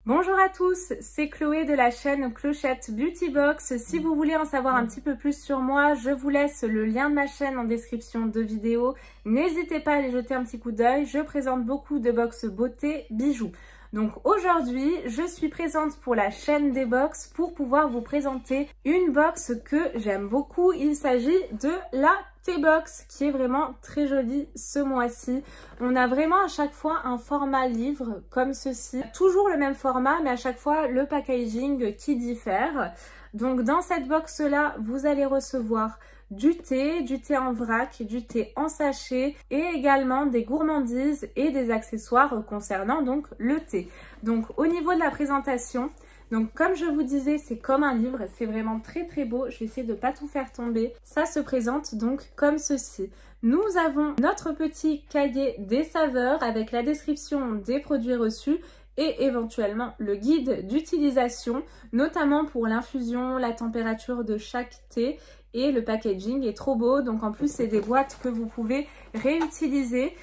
Bonjour à tous, c'est Chloé de la chaîne Clochette Beauty Box. Si vous voulez en savoir un petit peu plus sur moi, je vous laisse le lien de ma chaîne en description de vidéo. N'hésitez pas à aller jeter un petit coup d'œil, je présente beaucoup de box beauté, bijoux. Donc aujourd'hui, je suis présente pour la chaîne des box pour pouvoir vous présenter une box que j'aime beaucoup. Il s'agit de la T-Box qui est vraiment très jolie ce mois-ci. On a vraiment à chaque fois un format livre comme ceci. Toujours le même format mais à chaque fois le packaging qui diffère. Donc dans cette box là, vous allez recevoir du thé en vrac, du thé en sachet et également des gourmandises et des accessoires concernant donc le thé. Donc au niveau de la présentation, donc comme je vous disais, c'est comme un livre, c'est vraiment très beau. Je vais essayer de ne pas tout faire tomber. Ça se présente donc comme ceci. Nous avons notre petit cahier des saveurs avec la description des produits reçus et éventuellement le guide d'utilisation, notamment pour l'infusion, la température de chaque thé. Et le packaging est trop beau, donc en plus c'est des boîtes que vous pouvez réutiliser.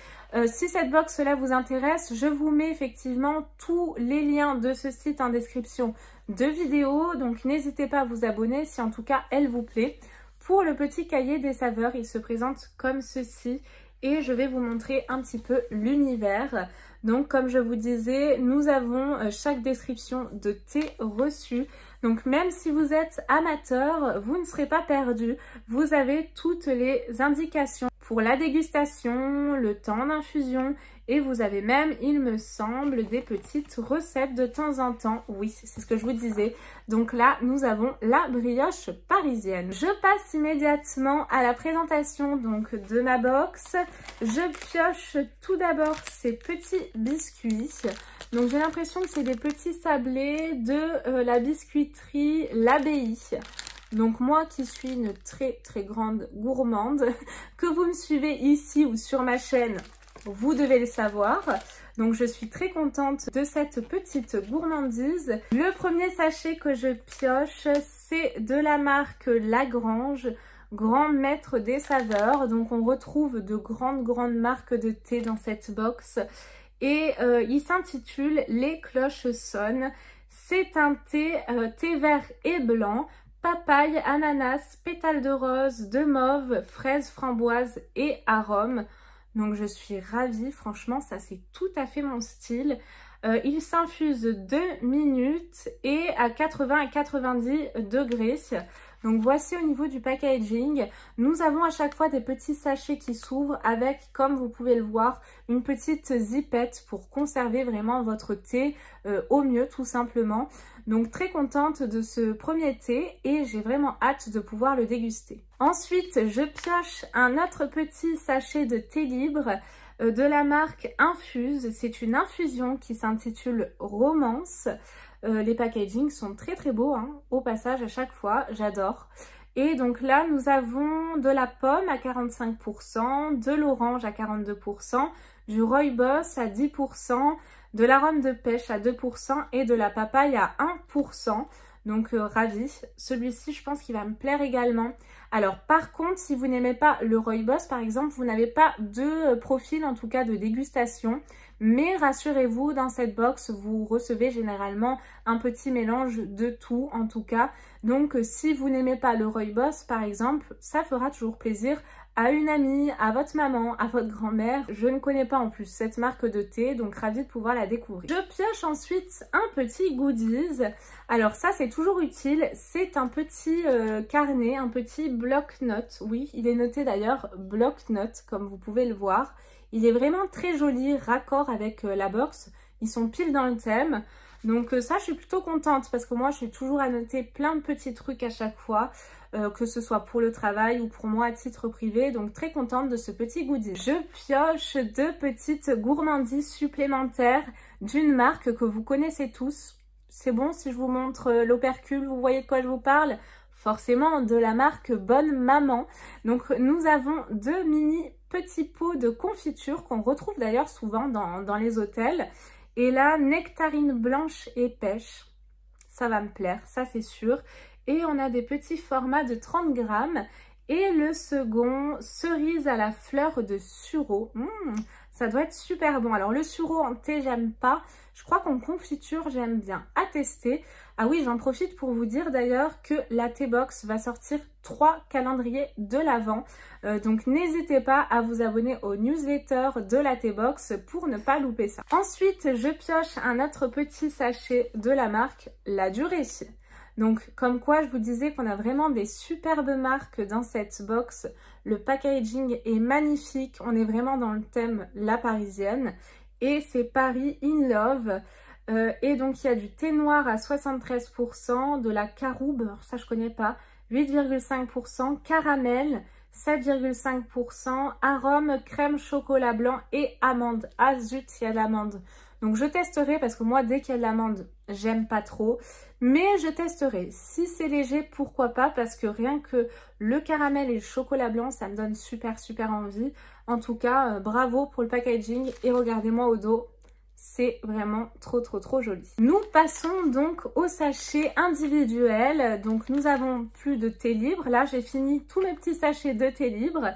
Si cette box là vous intéresse, je vous mets effectivement tous les liens de ce site en description de vidéo, donc n'hésitez pas à vous abonner si en tout cas elle vous plaît. Pour le petit cahier des saveurs, il se présente comme ceci et je vais vous montrer un petit peu l'univers. Donc comme je vous disais, nous avons chaque description de thé reçu. Donc même si vous êtes amateur, vous ne serez pas perdu. Vous avez toutes les indications pour la dégustation, le temps d'infusion et vous avez même, il me semble, des petites recettes de temps en temps. Oui, c'est ce que je vous disais. Donc là, nous avons la brioche parisienne. Je passe immédiatement à la présentation donc de ma box. Je pioche tout d'abord ces petits biscuits. Donc j'ai l'impression que c'est des petits sablés de la biscuiterie L'Abbaye. Donc moi qui suis une très grande gourmande, que vous me suivez ici ou sur ma chaîne, vous devez le savoir. Donc je suis très contente de cette petite gourmandise. Le premier sachet que je pioche, c'est de la marque Lagrange, grand maître des saveurs. Donc on retrouve de grandes marques de thé dans cette box. Et il s'intitule Les cloches sonnent. C'est un thé vert et blanc, papaye, ananas, pétales de rose, de mauve, fraise, framboise et arôme. Donc je suis ravie, franchement ça c'est tout à fait mon style. Il s'infuse 2 minutes et à 80 à 90 degrés. Donc voici au niveau du packaging, nous avons à chaque fois des petits sachets qui s'ouvrent avec, comme vous pouvez le voir, une petite zippette pour conserver vraiment votre thé au mieux tout simplement. Donc très contente de ce premier thé et j'ai vraiment hâte de pouvoir le déguster. Ensuite, je pioche un autre petit sachet de thé libre de la marque Infuse. C'est une infusion qui s'intitule Romance. Les packagings sont très beaux, hein, au passage à chaque fois, j'adore. Et donc là, nous avons de la pomme à 45%, de l'orange à 42%, du rooibos à 10%, de l'arôme de pêche à 2% et de la papaye à 1%. Donc ravie. Celui-ci, je pense qu'il va me plaire également. Alors par contre, si vous n'aimez pas le rooibos, par exemple, vous n'avez pas de profil, en tout cas de dégustation. Mais rassurez-vous, dans cette box, vous recevez généralement un petit mélange de tout, en tout cas. Donc si vous n'aimez pas le rooibos, par exemple, ça fera toujours plaisir à une amie, à votre maman, à votre grand-mère. Je ne connais pas en plus cette marque de thé, donc ravie de pouvoir la découvrir. Je pioche ensuite un petit goodies. Alors ça, c'est toujours utile. C'est un petit carnet, un petit bloc-notes. Oui, il est noté d'ailleurs bloc-notes, comme vous pouvez le voir. Il est vraiment très joli, raccord avec la box. Ils sont pile dans le thème. Donc ça, je suis plutôt contente parce que moi, je suis toujours à noter plein de petits trucs à chaque fois, que ce soit pour le travail ou pour moi à titre privé. Donc très contente de ce petit goodie. Je pioche 2 petites gourmandises supplémentaires d'une marque que vous connaissez tous. C'est bon si je vous montre l'opercule, vous voyez de quoi je vous parle? Forcément de la marque Bonne Maman. Donc nous avons 2 mini petits pots de confiture qu'on retrouve d'ailleurs souvent dans les hôtels. Et là, nectarine blanche et pêche, ça va me plaire, ça c'est sûr. Et on a des petits formats de 30 grammes. Et le second, cerise à la fleur de sureau. Ça doit être super bon. Alors le sureau en thé, j'aime pas. Je crois qu'en confiture, j'aime bien. À tester. Ah oui, j'en profite pour vous dire d'ailleurs que la T-Box va sortir 3 calendriers de l'Avent. Donc n'hésitez pas à vous abonner aux newsletters de la T-Box pour ne pas louper ça. Ensuite, je pioche un autre petit sachet de la marque La Durée. Donc comme quoi je vous disais qu'on a vraiment des superbes marques dans cette box. Le packaging est magnifique, on est vraiment dans le thème La Parisienne. Et c'est Paris in Love. Et donc il y a du thé noir à 73%, de la caroube, ça je connais pas, 8,5%, caramel, 7,5%, arôme, crème, chocolat blanc et amande. Ah zut, il y a de l'amande. Donc je testerai parce que moi dès qu'il y a de l'amande, j'aime pas trop. Mais je testerai. Si c'est léger, pourquoi pas, parce que rien que le caramel et le chocolat blanc, ça me donne super envie. En tout cas, bravo pour le packaging et regardez-moi au dos. C'est vraiment trop joli. Nous passons donc au sachet individuel. Donc nous avons plus de thé libre. Là, j'ai fini tous mes petits sachets de thé libre.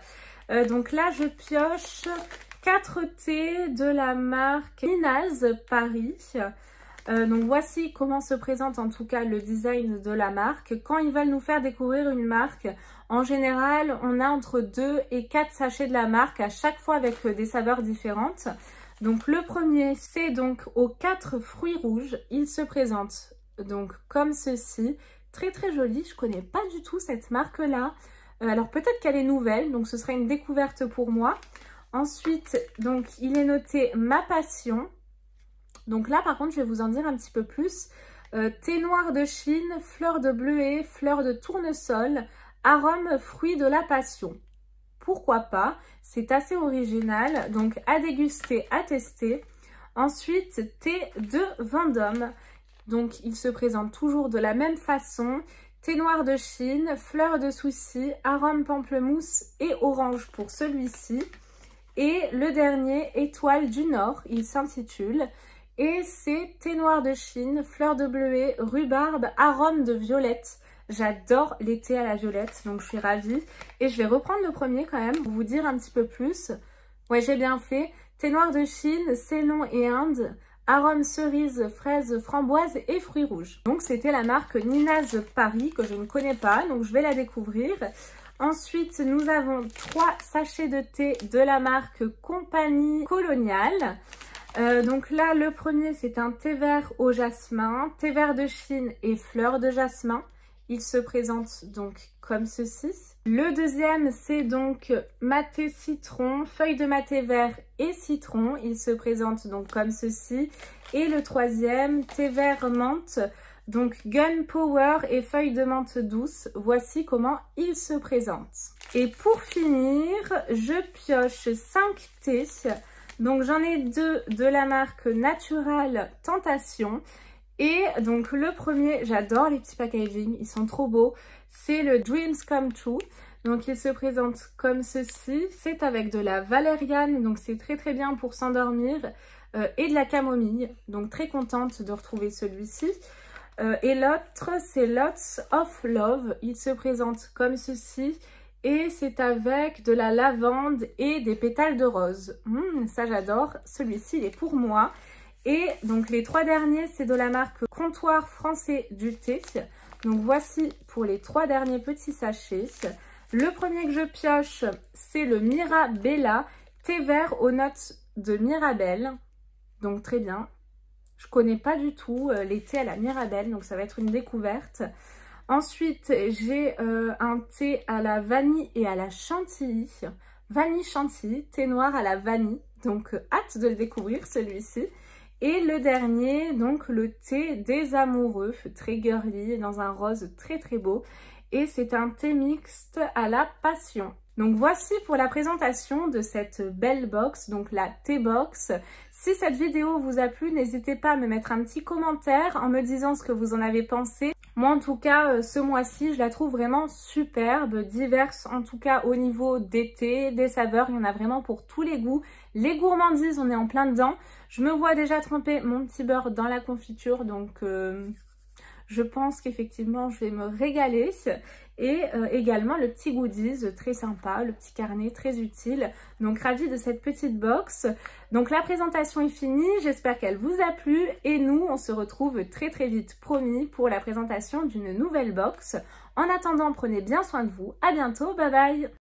Donc là, je pioche 4 thés de la marque Nina's Paris. Donc voici comment se présente en tout cas le design de la marque. Quand ils veulent nous faire découvrir une marque, en général, on a entre 2 et 4 sachets de la marque, à chaque fois avec des saveurs différentes. Donc le premier, c'est donc aux 4 fruits rouges. Il se présente donc comme ceci. Très joli, je connais pas du tout cette marque-là. Alors peut-être qu'elle est nouvelle, donc ce sera une découverte pour moi. Ensuite, donc il est noté Ma Passion. Donc là, par contre, je vais vous en dire un petit peu plus. Thé noir de Chine, fleur de bleuet, fleur de tournesol, arôme fruit de la passion. Pourquoi pas? C'est assez original. Donc, à déguster, à tester. Ensuite, thé de Vendôme. Donc, il se présente toujours de la même façon. Thé noir de Chine, fleur de souci, arôme pamplemousse et orange pour celui-ci. Et le dernier, Étoile du Nord, il s'intitule. Et c'est thé noir de Chine, fleur de bleuet, rhubarbe, arôme de violette. J'adore les thés à la violette, donc je suis ravie. Et je vais reprendre le premier quand même pour vous dire un petit peu plus. Ouais, j'ai bien fait. Thé noir de Chine, Ceylan et Inde, arôme cerise, fraise, framboise et fruits rouges. Donc c'était la marque Nina's Paris que je ne connais pas, donc je vais la découvrir. Ensuite, nous avons 3 sachets de thé de la marque Compagnie Coloniale. Donc là, le premier, c'est un thé vert au jasmin, thé vert de Chine et fleurs de jasmin. Il se présente donc comme ceci. Le deuxième, c'est donc maté citron, feuille de maté vert et citron. Il se présente donc comme ceci. Et le troisième, thé vert menthe, donc gunpowder et feuille de menthe douce. Voici comment il se présente. Et pour finir, je pioche 5 thés. Donc j'en ai 2 de la marque Natural Tentation. Et donc le premier, j'adore les petits packaging, ils sont trop beaux. C'est le Dreams Come True. Donc il se présente comme ceci. C'est avec de la valériane, donc c'est très bien pour s'endormir. Et de la camomille, donc très contente de retrouver celui-ci. Et l'autre, c'est Lots of Love. Il se présente comme ceci. Et c'est avec de la lavande et des pétales de rose. Ça j'adore. Celui-ci, il est pour moi. Et donc les 3 derniers, c'est de la marque Comptoir Français du Thé. Donc voici pour les 3 derniers petits sachets. Le premier que je pioche, c'est le Mirabella, thé vert aux notes de Mirabelle. Donc très bien. Je connais pas du tout les thés à la Mirabelle, donc ça va être une découverte. Ensuite, j'ai un thé à la vanille et à la chantilly. Vanille chantilly, thé noir à la vanille. Donc, hâte de le découvrir, celui-ci. Et le dernier, donc le thé des amoureux, très girly, dans un rose très beau. Et c'est un thé mixte à la passion. Donc voici pour la présentation de cette belle box, donc la T-Box. Si cette vidéo vous a plu, n'hésitez pas à me mettre un petit commentaire en me disant ce que vous en avez pensé. Moi en tout cas, ce mois-ci, je la trouve vraiment superbe, diverse en tout cas au niveau des thés, des saveurs. Il y en a vraiment pour tous les goûts. Les gourmandises, on est en plein dedans. Je me vois déjà tremper mon petit beurre dans la confiture, donc Je pense qu'effectivement je vais me régaler. Et également le petit goodies très sympa, le petit carnet très utile. Donc ravie de cette petite box. Donc la présentation est finie, j'espère qu'elle vous a plu et nous on se retrouve très très vite, promis, pour la présentation d'une nouvelle box. En attendant, prenez bien soin de vous, à bientôt, bye bye.